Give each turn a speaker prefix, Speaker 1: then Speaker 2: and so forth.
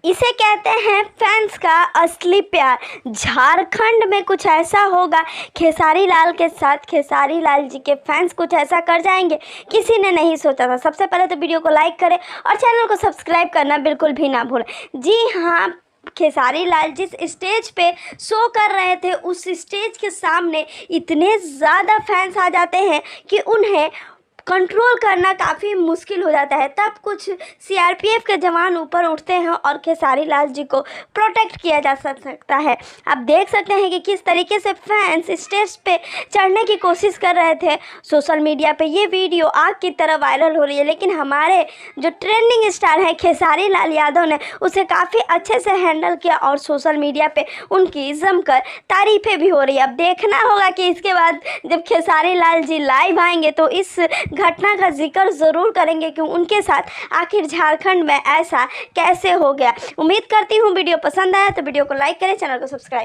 Speaker 1: इसे कहते हैं फैंस का असली प्यार। झारखंड में कुछ ऐसा होगा खेसारी लाल के साथ, खेसारी लाल जी के फैंस कुछ ऐसा कर जाएंगे, किसी ने नहीं सोचा था। सबसे पहले तो वीडियो को लाइक करें और चैनल को सब्सक्राइब करना बिल्कुल भी ना भूलें। जी हाँ, खेसारी लाल जिस स्टेज पे शो कर रहे थे उस स्टेज के सामने इतने ज़्यादा फैंस आ जाते हैं कि उन्हें कंट्रोल करना काफ़ी मुश्किल हो जाता है। तब कुछ सीआरपीएफ के जवान ऊपर उठते हैं और खेसारी लाल जी को प्रोटेक्ट किया जा सकता है। आप देख सकते हैं कि किस तरीके से फैंस स्टेज पे चढ़ने की कोशिश कर रहे थे। सोशल मीडिया पे ये वीडियो आग की तरह वायरल हो रही है, लेकिन हमारे जो ट्रेंडिंग स्टार हैं खेसारी लाल यादव ने उसे काफ़ी अच्छे से हैंडल किया और सोशल मीडिया पे उनकी जमकर तारीफ़ें भी हो रही है। अब देखना होगा कि इसके बाद जब खेसारी लाल जी लाइव आएंगे तो इस घटना का जिक्र ज़रूर करेंगे कि उनके साथ आखिर झारखंड में ऐसा कैसे हो गया। उम्मीद करती हूँ वीडियो पसंद आया तो वीडियो को लाइक करें, चैनल को सब्सक्राइब